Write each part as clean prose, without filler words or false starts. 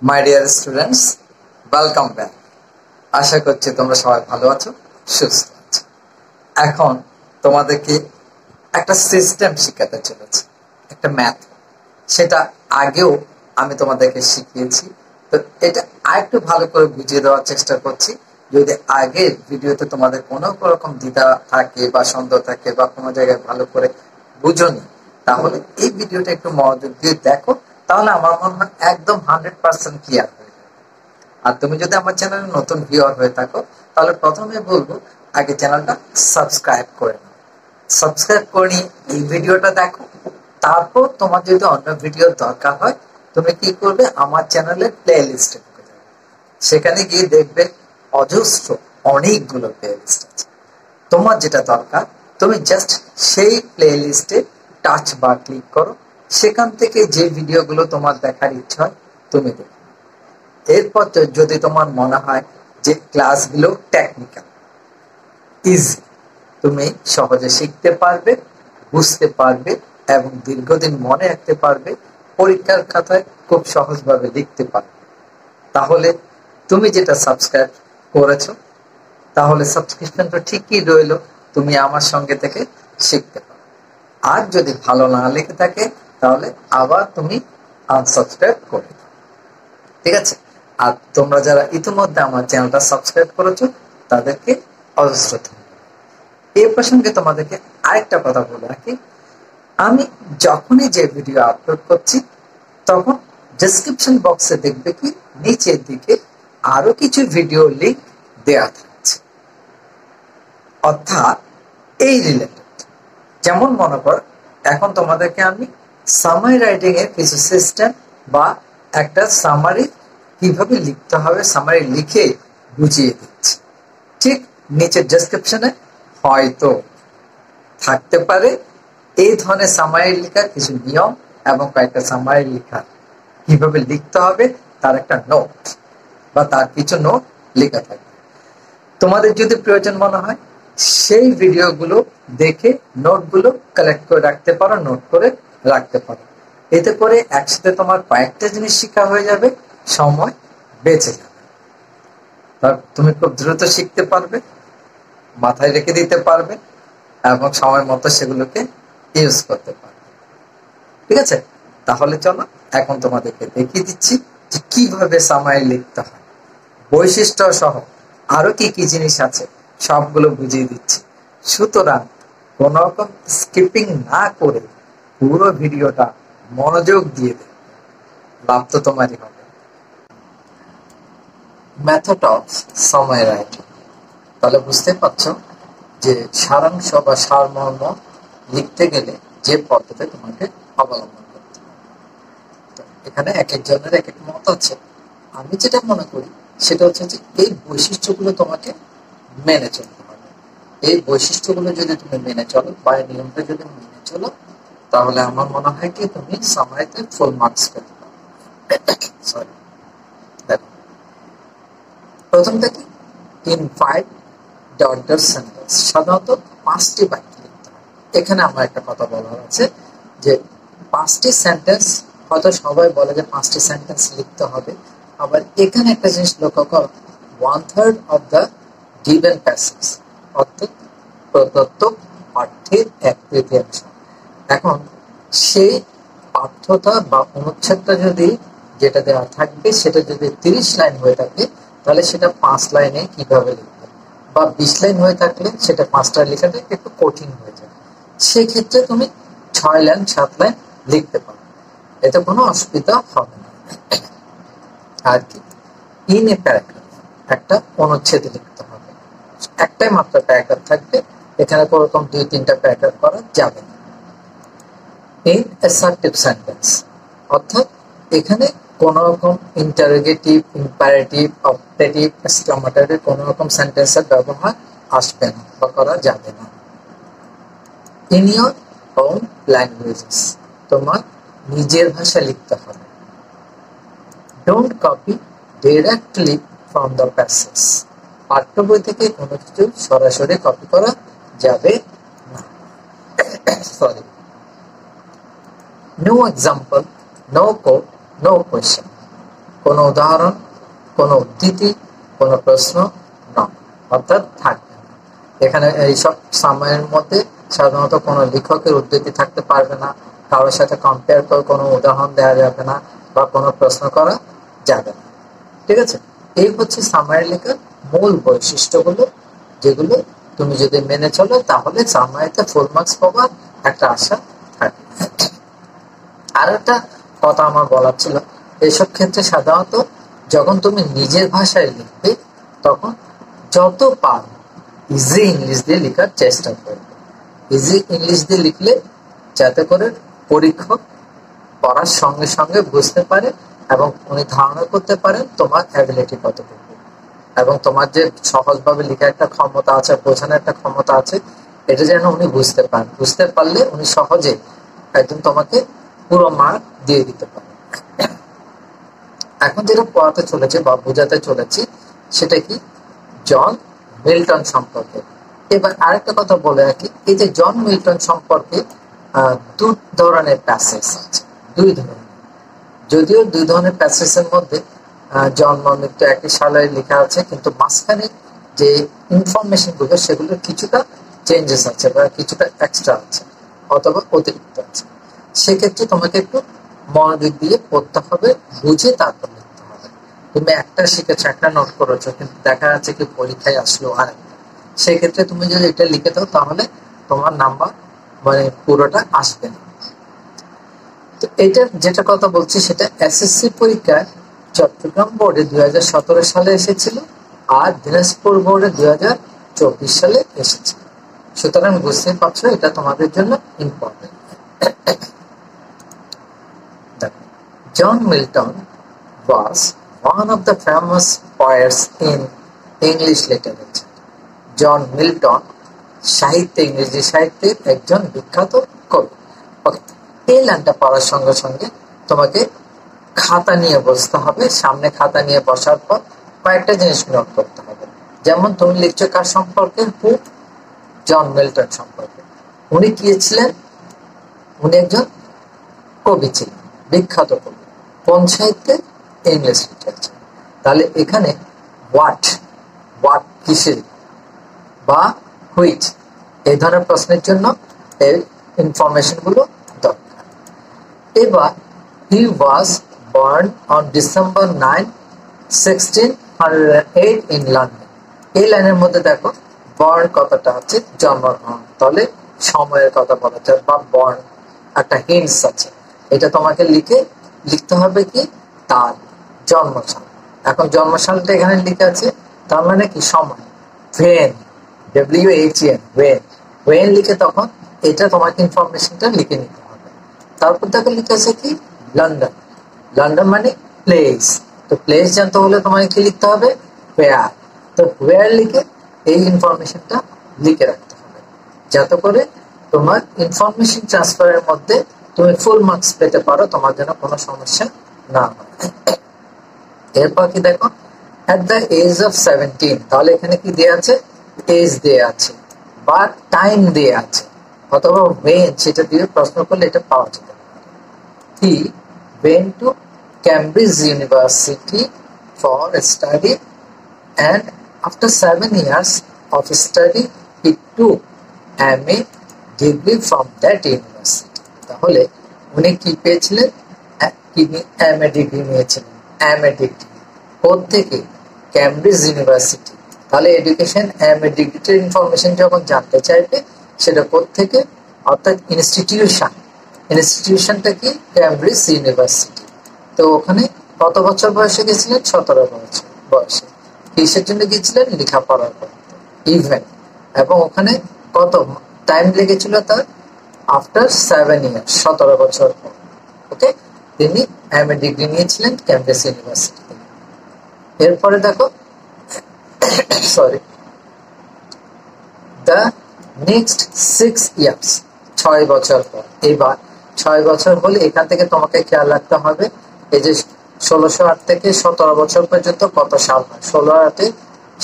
মাই dear students, welcome back. আশা করছি তোমরা সবাই ভালো আছো, সুস্থ আছো। এখন তোমাদেরকে একটা সিস্টেম শিখাতে চলেছে, একটা ম্যাথ। সেটা আগেও আমি তোমাদেরকে শিখিয়েছি, তো এটা আরেকটু ভালো করে বুঝিয়ে দেওয়ার চেষ্টা করছি। যদি আগের ভিডিওতে তোমাদের কোনো রকম দ্বিধা থাকে বা সন্দেহ থাকে বা কোনো জায়গায় ভালো করে বুঝোনি, তাহলে এই ভিডিওটা একটু মনোযোগ দিয়ে দেখো, তাহলে আমার মনে হয় একদম 100% ক্লিয়ার হয়ে যাবে। আর তুমি যদি আমার চ্যানেলে নতুন ভিউয়ার হয়ে থাকো, তাহলে প্রথমে বলবো আগে চ্যানেলটা সাবস্ক্রাইব করে নাও। সাবস্ক্রাইব করে নিয়ে এই ভিডিওটা দেখো, তারপর তোমার যদি অন্য ভিডিওর দরকার হয়, তুমি কি করবে, আমার চ্যানেলের প্লে লিস্টে ঢুকে যাবে। সেখানে গিয়ে দেখবে অজস্র অনেকগুলো প্লে লিস্ট আছে। তোমার যেটা দরকার, তুমি জাস্ট সেই প্লে লিস্টে টাচ বা ক্লিক করো। সেখান থেকে যে ভিডিওগুলো তোমার দেখার ইচ্ছা হয় তুমি দেখো। এরপর যদি তোমার মনে হয় যে ক্লাসগুলো টেকনিক্যাল, ইজি, তুমি সহজে শিখতে পারবে, বুঝতে পারবে এবং দীর্ঘদিন মনে রাখতে পারবে, পরীক্ষার খাতায় খুব সহজভাবে লিখতে পারবে, তাহলে তুমি যেটা সাবস্ক্রাইব করেছো, তাহলে সাবস্ক্রিপশনটা ঠিকই রইলো, তুমি আমার সঙ্গে থেকে শিখতে পারো। আর যদি ভালো না লেগে থাকে, তাহলে আবার তুমি আনসাবস্ক্রাইব করে দাও, ঠিক আছে? আর তোমরা যারা ইতিমধ্যে আমার চ্যানেলটা সাবস্ক্রাইব করেছো, তাদেরকে অজস্র ধন্যবাদ। এই প্রসঙ্গে তোমাদেরকে আরেকটা কথা বলে রাখি, আমি যখনই যে ভিডিও আপলোড করছি, তখন ডেসক্রিপশন বক্সে দেখবে কি নিচের দিকে আরো কিছু ভিডিও লিংক দেওয়া থাকছে, অর্থাৎ এই রিলেটেড। যেমন মনে কর, এখন তোমাদেরকে আমি সামারি রাইটিং এর কিছু সিস্টেম বা একটা সামারি কিভাবে লিখতে হবে, সামারি লিখে বুঝিয়ে দিচ্ছি। ঠিক নিচের ডেসক্রিপশনে হয়তো থাকতে পারে এই ধরনের সামারি লেখার কিছু নিয়ম এবং কয়েকটা সামারি লেখা কিভাবে লিখতে হবে তার একটা নোট বা তার কিছু নোট লেখা থাকবে। তোমাদের যদি প্রয়োজন মনে হয়, সেই ভিডিওগুলো দেখে নোটগুলো কালেক্ট করে রাখতে পারো, নোট করে রাখতে পারো। এতে করে একসাথে তোমার কয়েকটা জিনিস শেখা হয়ে যাবে, সময় বেঁচে যাবে। তুমি খুব দ্রুত শিখতে পারবে, মাথায় রেখে দিতে পারবে এবং সময় মতো সেগুলোকে ইউজ করতে পারবে, ঠিক আছে? তাহলে চলো এখন তোমাদেরকে দেখিয়ে দিচ্ছি যে কিভাবে সামারি লিখতে হয়, বৈশিষ্ট্য সহ আরো কি কি জিনিস আছে সবগুলো বুঝিয়ে দিচ্ছি। সুতরাং কোন রকম স্কিপিং না করে পুরো ভিডিওটা মনোযোগ দিয়ে দেবে, লাভ তো তোমারই হবে। মেথড অফ সামারি রাইটিং, তাহলে বুঝতে পারছো যে সারাংশ বা সারমর্ম লিখতে গেলে যে পদ্ধতি তোমাকে অবলম্বন করতে হবে। এখানে এক একজনের এক এক মত আছে। আমি যেটা মনে করি সেটা হচ্ছে যে এই বৈশিষ্ট্যগুলো তোমাকে মেনে চলতে হবে। এই বৈশিষ্ট্যগুলো যদি তুমি মেনে চলো বা নিয়মটা যদি মেনে চলো, তাহলে আমার মনে হয় কি তুমি সামারিতে ফুল মার্কস পেতে পারো। সরি, দেখো প্রথমটা কি, ইন 5 ডট সেন্টেন্স, সাধারণত 5টি বাক্য লিখতে হয়। এখানে আমার একটা কথা বলার আছে যে 5টি সেন্টেন্স, হয়তো সবাই বলে যে 5টি সেন্টেন্স লিখতে হবে, আবার এখানে একটা জিনিস লক্ষ্য করো, 1/3 অফ দ্য গিভেন প্যাসেজ, অর্থাৎ প্রদত্ত পাঠ্যের 1/3। এখন সেই পাঠ্যটা বা অনুচ্ছেদটা যদি যেটা দেওয়া থাকবে সেটা যদি 30 লাইন হয়ে থাকে, তাহলে সেটা 5 লাইনে কিভাবে লিখবে, বা 20 লাইন হয়ে থাকলে সেটা 5টা লেখাটা একটু কঠিন হয়ে যাবে। সেক্ষেত্রে তুমি 6 লাইন 7 লাইন লিখতে পারো, এতে কোনো অসুবিধা হবে না। আর কি, ইন এ প্যারাগ্রাফ, একটা অনুচ্ছেদ লিখতে হবে, একটাই মাত্র প্যারাগ্রাফ থাকবে, এখানে কোনোরকম 2-3টা প্যারাগ্রাফ করা যাবে না। ইন অ্যাসার্টিভ সেন্টেন্স, অর্থাৎ এখানে কোন রকম ইন্টারোগেটিভ, ইম্পারেটিভ, অবজেক্টিভ, এক্সক্লামেটরি কোন রকম সেন্টেন্সের ব্যবহার আসবে না বা করা যাবে না। ইন ইয়োর ওন ল্যাঙ্গুয়েজেস, তোমার নিজের ভাষা লিখতে হবে। Don't copy directly from the passage, পাঠ্য বই থেকে কোনো কিছু সরাসরি কপি করা যাবে না। Sorry, no example, no code, no question, কোনো উদাহরণ, কোনো উদ্ধৃতি, কোনো প্রশ্ন নয়, অর্থাৎ থাকবে না। এখানে এইসব সামাইয়ের মধ্যে সাধারণত কোনো লেখকের উদ্ধৃতি থাকতে পারবে না, কারোর সাথে কম্পেয়ার করে কোনো উদাহরণ দেওয়া যাবে না, বা কোনো প্রশ্ন করা যাবে না। ঠিক আছে, এই হচ্ছে সামারি লেখার মূল বৈশিষ্ট্যগুলো, যেগুলো তুমি যদি মেনে চলো তাহলে সামারিতে ফুল মার্কস পাওয়ার একটা আশা থাকে। আর একটা কথা আমার বলার ছিল, এসব ক্ষেত্রে সাধারণত যখন তুমি নিজের ভাষায় লিখবে তখন যত পারো ইজি ইংলিশ দিয়ে লেখার চেষ্টা করবে। ইজি ইংলিশ দিয়ে লিখলে যাতে করে পরীক্ষক পড়ার সঙ্গে সঙ্গে বুঝতে পারে এবং উনি ধারণা করতে পারেন তোমার অ্যাবিলিটি কতটুকু, এবং তোমার যে সহজভাবে লেখার একটা ক্ষমতা আছে, বোঝানোর একটা ক্ষমতা আছে, এটা যেন উনি বুঝতে পারেন। বুঝতে পারলে উনি সহজে একদম তোমাকে পুরো মার্ক দিয়ে দিতে পারে। এখন যেটা পড়াতে চলেছে বা বোঝাতে চলেছি সেটা কি, জন মিল্টন সম্পর্কে। এবার আরেকটা কথা বলে রাখি, এই যে জন মিল্টন সম্পর্কে দু ধরনের প্যাসেজ আছে, দুই ধরনের। যদিও দুই ধরনের প্যাসেজের মধ্যে জন্ম মৃত্যু একই সালে লেখা আছে, কিন্তু মাঝখানে যে ইনফরমেশন গুলো সেগুলো কিছুটা চেঞ্জেস আছে বা কিছুটা এক্সট্রা আছে অথবা অতিরিক্ত আছে। সেক্ষেত্রে তোমাকে একটু মনোযোগ দিয়ে পড়তে হবে, বুঝে তারপর লিখতে হবে। তুমি একটা শিখেছো, একটা নোট করেছো, কিন্তু দেখা যাচ্ছে কি পরীক্ষায় আসলো আরেকটা, সেক্ষেত্রে তুমি যদি এটা লিখে দাও তাহলে তোমার নাম্বার মানে পুরোটা আসবে না। তো এটা যেটা কথা বলছি সেটা এসএসসি পরীক্ষায় চট্টগ্রাম বোর্ডে 2017 সালে এসেছিল, আর দিনাজপুর বোর্ডে 2024 সালে এসেছিল। সুতরাং বুঝতে পারছো এটা তোমাদের জন্য important. John Milton was one of the famous poets in English literature. John Milton সাহিত্যে, ইংরেজি সাহিত্যের একজন বিখ্যাত কবি। এই লাইনটা পড়ার সঙ্গে সঙ্গে তোমাকে খাতা নিয়ে বসতে হবে। সামনে খাতা নিয়ে বসার পর কয়েকটা জিনিস নোট করতে হবে। যেমন তুমি লিখছো কার সম্পর্কে, হু, জন মিল্টন সম্পর্কে। উনি কি ছিলেন? উনি একজন কবি ছিলেন, বিখ্যাত কবি। কোন সাহিত্যে? English literature. তাহলে এখানে হোয়াট, হোয়াট কিসের, বা হুইচ, এই ধরনের প্রশ্নের জন্য এই ইনফরমেশন গুলো দরকার। এবার he was born on December 9, 1608 in London. এই লাইনের মধ্যে দেখো বর্ন কথাটা আছে জন্মগ্রহণ, তাহলে সময়ের কথা বলা যায়, বা বর্ন একটা হিন্টস আছে। এটা তোমাকে লিখতে হবে কি তার জন্মসাল। এখন জন্মসালটা এখানে লিখে আছে, তার মানে কি সময়। ভেন, WHEN, ওয়েন লিখে তখন এটা তোমাকে ইনফরমেশনটা লিখে নিতে হবে। তারপর তাকে লিখে আছে কি লন্ডন। লন্ডন মানে প্লেস, তো প্লেস জানতে হলে তোমাকে কি লিখতে হবে? ওয়্যার। তো ওয়্যার লিখে এই ইনফরমেশনটা লিখে রাখতে হবে, যাতে করে তোমার ইনফরমেশন ট্রান্সফারের মধ্যে তুমি ফুল মার্কস পেতে পারো, তোমার জন্য কোনো সমস্যা না হয়। এরপর কি দেখো, at the age of 17, তাহলে এখানে কি দেয়া আছে? এজ দেয়া আছে বা টাইম দেয়া আছে, অথবা when, সেটা দিয়ে প্রশ্ন করলে এটা পাওয়া যেতে পারে। He went to Cambridge University for study, and after 7 years of study he took MA degree from that university. তাহলে উনি কি পেয়েছিলেন? MA ডিগ্রি নিয়েছিলেন। MA ডিগ্রি কোত্থেকে? Cambridge university. তাহলে এডুকেশন MA ডিগ্রিটার ইনফরমেশন যখন জানতে চাইবে সেটা কোত্থেকে, অর্থাৎ ইনস্টিটিউশনটা কি? Cambridge university. তো ওখানে কত বছর বয়সে গেছিলেন? 17 বছর বয়সে। কিসের জন্য গিয়েছিলেন? লেখাপড়া করতে, ইভেন্ট। এবং ওখানে কত টাইম লেগেছিল তার? আফটার 7 ইয়ার্স, 17 বছর পর। ওকে, তিনি MA ডিগ্রি নিয়েছিলেন ক্যামব্রিজ ইউনিভার্সিটি থেকে। এরপরে দেখো, সরি, দ্য নেক্সট 6 ইয়ার্স, 6 বছর পর। এবার 6 বছর হলে এখান থেকে তোমাকে খেয়াল রাখতে হবে, এই যে 1608 থেকে 17 বছর পর্যন্ত কত সাল হয়? 1608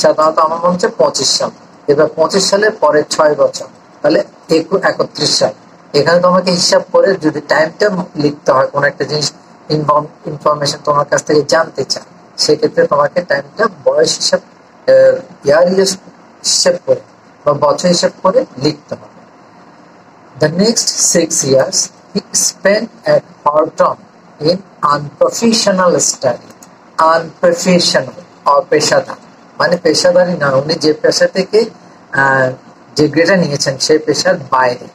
সাধারণত আমার মনে হচ্ছে 25 সাল। এবার 25 সালের পরে 6 বছর, তাহলে 31 সাল। এখানে তোমাকে হিসাব করে যদি টাইমটা লিখতে হয়, কোন একটা জিনিস ইনফরমেশন তোমার কাছ থেকে জানতে চায়, সেক্ষেত্রে তোমাকে টাইমটা বয়স হিসাব ইয়ার হিসাব করে বা বছর হিসাব করে লিখতে হবে। The next 6 years he spent at Horton in unprofessional study. Unprofessional অপেশাদার, মানে পেশাদারি না, উনি যে পেশা থেকে ডিগ্রিটা নিয়েছেন সেই পেশার বাইরে।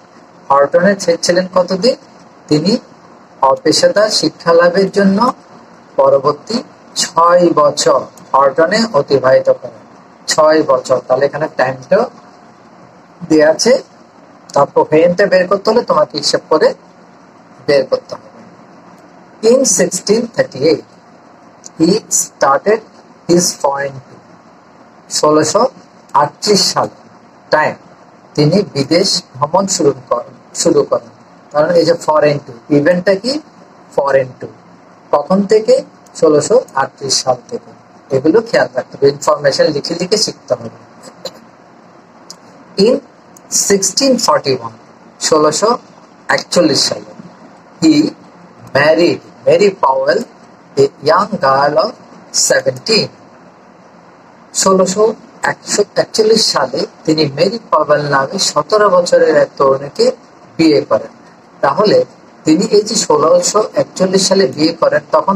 হর্টনে ছিলেন কতদিন? তিনি অপেশাদার শিক্ষা লাভের জন্য পরবর্তী 6 বছর হর্টনে অতিবাহিত করেন। 6 বছর, তাহলে এখানে টাইমটা দেওয়া আছে। তারপর হেনটা বের করতে হলে তোমাকে হিসাব করে বের করতে হবে। In 1638 he started his foreign tour. 1638 সালে টাইম তিনি বিদেশ ভ্রমণ শুরু করেন। কারণ এই যে ফরেন ট্যুর, ইভেন্টটা কি? Foreign tour. কখন থেকে? 1638 সাল থেকে। এগুলো খেয়াল রাখতে হবে, ইনফরমেশন লিখে লিখে শিখতে হবে। In 1641 1641 সালে he married Mary Powell, a young girl of 17. 1641 সালে তিনি মেরি পাওয়েল নামে 17 বছরের এক তরুণীকে বিয়ে করেন। তাহলে তিনি এই যে 1641 সালে বিয়ে করেন, তখন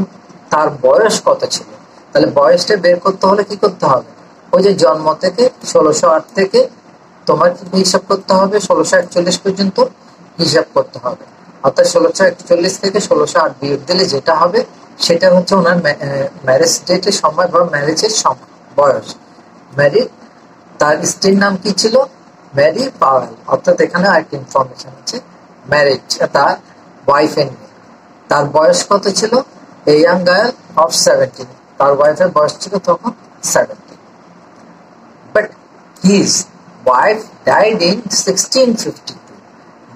তার বয়স কত ছিল? তাহলে বয়সটা বের করতে হলে কি করতে হবে? ওই যে জন্ম থেকে 1608 থেকে তোমার হিসাব করতে হবে 1641 পর্যন্ত হিসাব করতে হবে। অর্থাৎ 1641 থেকে 1608 বিয়োগ দিলে যেটা হবে সেটা হচ্ছে ওনার ম্যারেজ ডেটের সময় বা ম্যারেজের সময় বয়স। ম্যারি, তার স্ত্রীর নাম কি ছিল? Mary Powell. অর্থাৎ এখানে আরেকটি ইনফরমেশন আছে, ম্যারেজ, তার ওয়াইফের নেই। তার বয়স কত ছিল? A young girl of 17। তার ওয়াইফের বয়স ছিল তখন 17। But his wife died in 1652,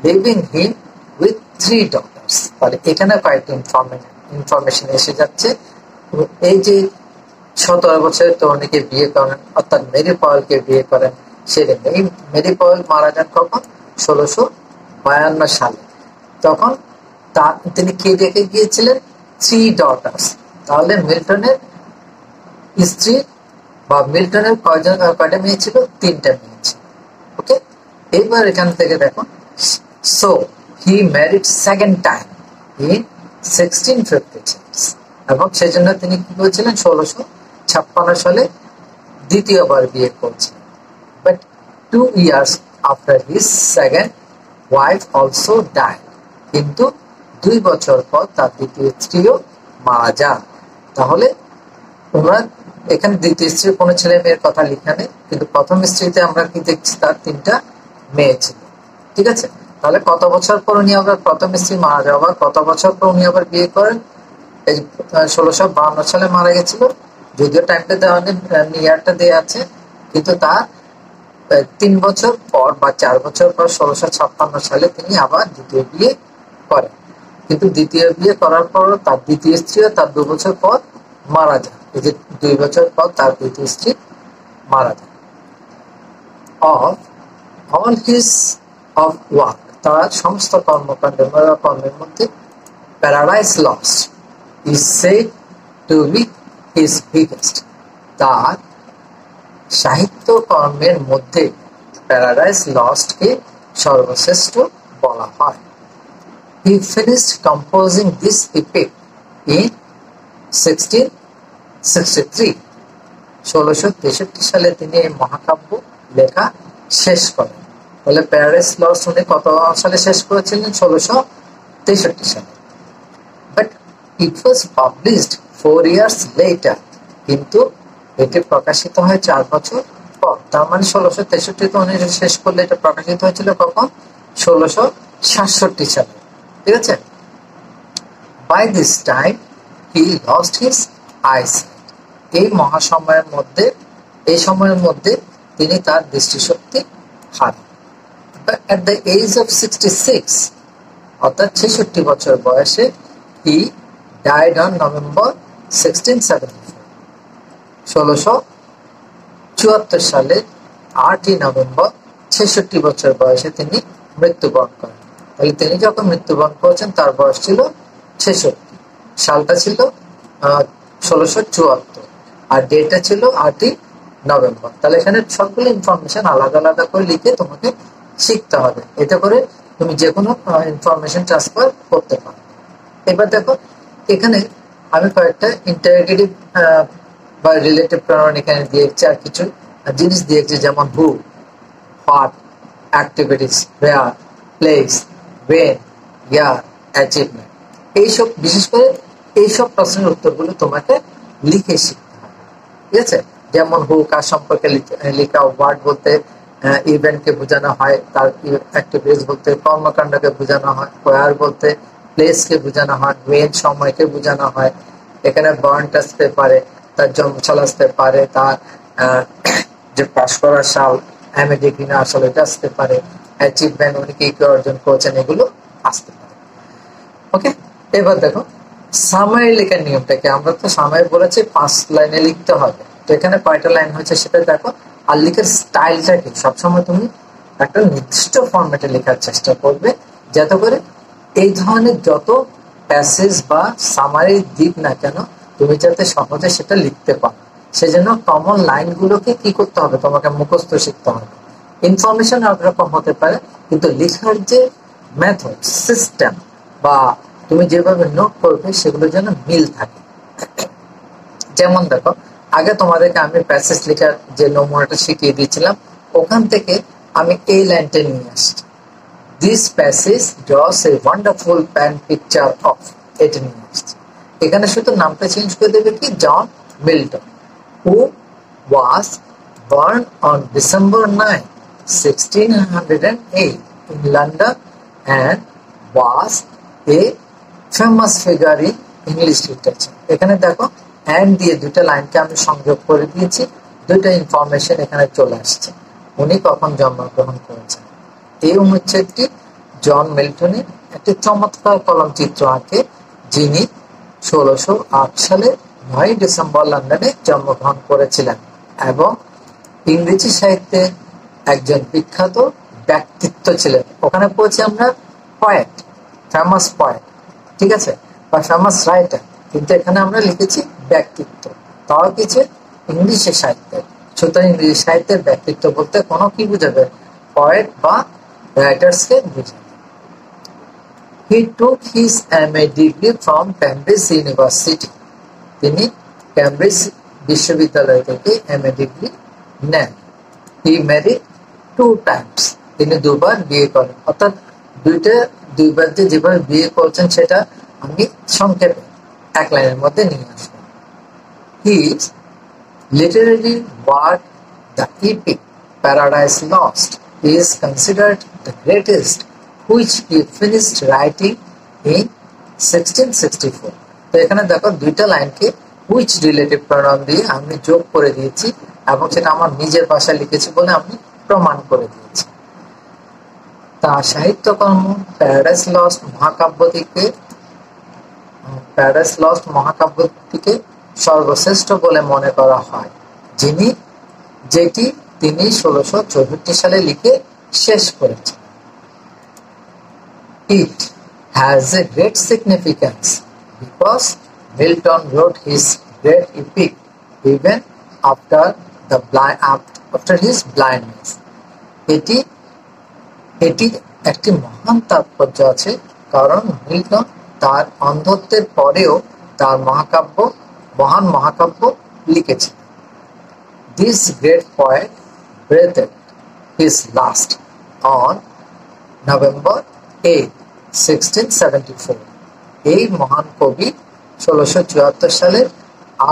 living him with 3 daughters. তাহলে এখানে কয়েকটি ইনফরমেশন এসে যাচ্ছে। এই যে 17 বছরের তরুণীকে বিয়ে করেন, অর্থাৎ মেরি পাওয়েলকে বিয়ে করেন, সেদিন এই মেরি পাওয়েল মারা যান কখন? 1652 সালে। তখন তিনি কে রেখে গিয়েছিলেন? 3 daughters। তাহলে মিল্টনের স্ত্রী বা মিল্টনের কয়টা মেয়ে ছিল? 3টা মেয়ে ছিল। ওকে, এইবার এখান থেকে দেখো, so he married second time in 1656, এবং সেজন্য তিনি কি করেছিলেন? 1656 সালে দ্বিতীয়বার বিয়ে করেছিলেন। But 2 years after his second wife also died. কিন্তু 2 বছর পর তার দ্বিতীয় স্ত্রীও মারা যান। তাহলে ওনার এখানে দ্বিতীয় স্ত্রীর কোনো ছেলে মেয়ের কথা লেখা নেই, কিন্তু প্রথম স্ত্রীতে আমরা কি দেখছি? তার 3টা মেয়ে ছিল। ঠিক আছে, তাহলে কত বছর পর উনি আবার প্রথম স্ত্রী মারা যাওয়ার কত বছর পর উনি আবার বিয়ে করেন? এই 1652 সালে মারা গেছিল। যদিও টাইমটা দেওয়া নেই, ইয়ারটা দেওয়া আছে, কিন্তু তার 3 বছর পর বা 4 বছর পর 1656 সালে তিনি আবার দ্বিতীয় বিয়ে করেন। কিন্তু দ্বিতীয় বিয়ে করার পর তার দ্বিতীয় স্ত্রীও তার 2 বছর পর মারা যান। এই যে 2 বছর পর তার দ্বিতীয় স্ত্রী মারা যান। Of all his of work, তার সমস্ত কর্মের মধ্যে paradise lost is said to be his biggest. তার সাহিত্য কর্মের মধ্যে প্যারাডাইস লস্ট কে সর্বশ্রেষ্ঠ বলা হয়। He finished composing this epic in 1663. 1663 সালে তিনি এই মহাকাব্য লেখা শেষ করেন। বলে প্যারাডাইস লস্ট উনি কত সালে শেষ করেছিলেন? 1663 সালে। But it was published 4 years later. কিন্তু এটি প্রকাশিত হয় 4 বছর পর। তার মানে 1663 উনি শেষ করলে এটা প্রকাশিত হয়েছিল কখন? 1667 সালে। ঠিক আছে, by this time he lost his eyesight. এই সময়ের মধ্যে তিনি তার দৃষ্টিশক্তি হারান। But at the age of 66, অর্থাৎ 66 বছর বয়সে, he died on November 1674. 1674 সালে 8 নভেম্বর 66 বছর বয়সে তিনি মৃত্যুবরণ করেন। তাহলে তিনি যখন মৃত্যুবরণ করেছেন তার বয়স ছিল 66। সালটা ছিল 1674, আর ডেটটা ছিল 8ই নভেম্বর। তাহলে এখানে সবগুলো ইনফরমেশন আলাদা আলাদা করে লিখে তোমাকে শিখতে হবে, এতে করে তুমি যে কোনো ইনফরমেশন ট্রান্সফার করতে পারো। এবার দেখো এখানে আমি কয়েকটা ইন্টারোগেটিভ বা রিলেটিভ প্রনাউন এখানে দিয়েছি, আর কিছু জিনিস দিয়েছি, যেমন who, what, activities, where, place, when, year, achievement. এইসব বিশেষ করে এইসব প্রশ্নের উত্তরগুলো তোমাকে লিখে শিখতে হবে, ঠিক আছে? যেমন হু কার সম্পর্কে লেখা, হোয়াট বলতে ইভেন্টকে বোঝানো হয়, তার অ্যাক্টিভিটিস বলতে কর্মকাণ্ডকে বোঝানো হয়, ওয়্যার বলতে প্লেসকে বোঝানো হয়, ওয়েন সময়কে বোঝানো হয়। এখানে বার্নট আসতে পারে, তার জন্মসাল আসতে পারে, তার যে পাস করার সাল, এমএ ডিগ্রি না আসলে এটা আসতে পারে, অ্যাচিভমেন্ট উনি কি অর্জন করেছেন, এগুলো আসতে পারে। ওকে, এবার দেখো সামারি লেখার নিয়মটাকে। আমরা তো সামারি বলেছি 5 লাইনে লিখতে হবে, তো এখানে কয়টা লাইন হয়েছে সেটা দেখো। আর লিখার স্টাইলটা কি, সবসময় তুমি একটা নির্দিষ্ট ফরম্যাটে লেখার চেষ্টা করবে, যাতে করে এই ধরনের যত প্যাসেজ বা সামারি দিক না কেন তুমি যাতে সহজে সেটা লিখতে পারো। সেজন্য কমন লাইনগুলোকে কি করতে হবে, তোমাকে মুখস্থ শিখতে হবে। ইনফরমেশন একরকম হতে পারে, কিন্তু লেখার যে মেথড, সিস্টেম বা তুমি যেভাবে নোট করবে সেগুলো যেন মিল থাকে। যেমন দেখো, আগে তোমাদেরকে আমি প্যাসেজ লেখার যে নমুনাটা শিখিয়ে দিয়েছিলাম, ওখান থেকে আমি এই লাইনটা নিয়ে আসছি, this passage draws a wonderful pen picture of, এটা নিয়ে আসছি। এখানে শুধু নামটা চেঞ্জ করে দেবে কি, John Milton, who was born on December 9, 1608 in London and was a famous figure in English literature। এখানে দেখো and দিয়ে দুটো লাইনকে আমি সংযোগ করে দিয়েছি, দুটো ইনফরমেশন এখানে চলে আসছে। উনি কখন জন্মগ্রহণ করেছেন, এই অনুচ্ছেদটি জন মিল্টনের একটি চমৎকার কলম চিত্র আঁকে, যিনি 1608 সালে 9 ডিসেম্বর লন্ডনে জন্মগ্রহণ করেছিলেন এবং ইংরেজি সাহিত্যে একজন বিখ্যাত ব্যক্তিত্ব ছিলেন। ওখানে পড়ছি আমরা পয়েট, ফেমাস পয়েট, ঠিক আছে, বা ফেমাস রাইটার, কিন্তু এখানে আমরা লিখেছি ব্যক্তিত্ব, তাও কিছু ইংলিশে সাহিত্যের। সুতরাং ইংরেজি সাহিত্যের ব্যক্তিত্ব বলতে কোনো কি বুঝাবে, পয়েট বা রাইটার্সকে বুঝাবে। He took his MA degree from Cambridge University. তিনি ক্যামব্রিজ বিশ্ববিদ্যালয় থেকে MA ডিগ্রি নেন। He married 2 times. তিনি দুবার বিয়ে করেন, অর্থাৎ দুইবার যেভাবে বিয়ে করেছেন সেটা আমি সংক্ষেপে এক লাইনের মধ্যে নিয়ে আসবো। His literary work, the epic Paradise Lost, is considered the greatest, which he finished writing in 1664. তো এখানে দেখো দুইটা লাইনকে which রিলেটিভ প্রনাউন দিয়ে আমি যোগ করে দিয়েছি এবং সেটা আমার নিজের ভাষায় লিখেছি বলে আমি প্রমাণ করে দিয়েছি। তার সাহিত্যকর্ম প্যারাডাইস লস্ট মহাকাব্যটিকে সর্বশ্রেষ্ঠ বলে মনে করা হয়, যেটি তিনি 1664 সালে লিখে শেষ করেছেন। It has a great significance because Milton wrote his great epic even after his blindness. এটি একটি মহান তাৎপর্য আছে, কারণ মিল্টন তার অন্ধত্বের পরেও তার মহান মহাকাব্য লিখেছেন। This great poet breathed his last on November 8, 1674. এই মহান কবি 1674 সালের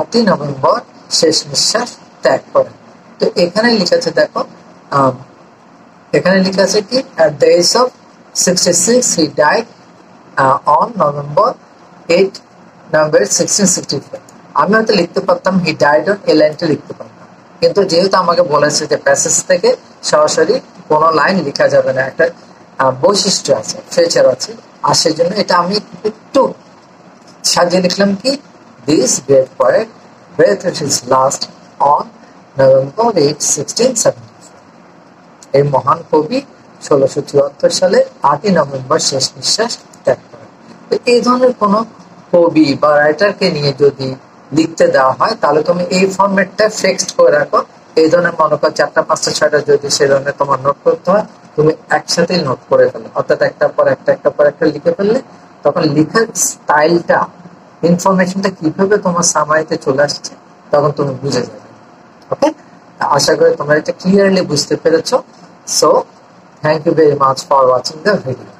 8ই নভেম্বর শেষ নিঃশ্বাস ত্যাগ করেন। তো এখানে লেখা আছে, দেখো এখানে লেখা আছে কি, at the age of 66 he died on November 8, 1664. আমি হয়তো লিখতে পারতাম he died on, এই লাইনটা লিখতে পারতাম, কিন্তু যেহেতু আমাকে বলেছে যে প্যাসেজ থেকে সরাসরি কোনো লাইন লেখা যাবে না, একটা বৈশিষ্ট্য আছে, ফিচার আছে, আর সেই জন্য এটা আমি একটু সাজিয়ে লিখলাম কি, this great poet breathed his last on November 8, 1674. এই মহান কবি 1674 সালে 8ই নভেম্বর শেষ নিঃশ্বাস ত্যাগ করেন। তো এই ধরনের কোনো কবি বা রাইটারকে নিয়ে যদি লিখতে দেওয়া হয়, তাহলে তুমি এই ফরম্যাটটা ফিক্সড করে রাখো। এই ধরনের মনে করো 4টা 5টা 6টা যদি সে ধরনের তোমার নোট করতে হয়, তুমি একসাথেই নোট করে ফেলো, অর্থাৎ একটার পর একটা লিখে ফেললে তখন লেখার স্টাইলটা, ইনফরমেশনটা কিভাবে তোমার সামারিতে চলে আসছে তখন তুমি বুঝে যাবে। ওকে, আশা করি তোমরা এটা ক্লিয়ারলি বুঝতে পেরেছো। So thank you very much for watching the video.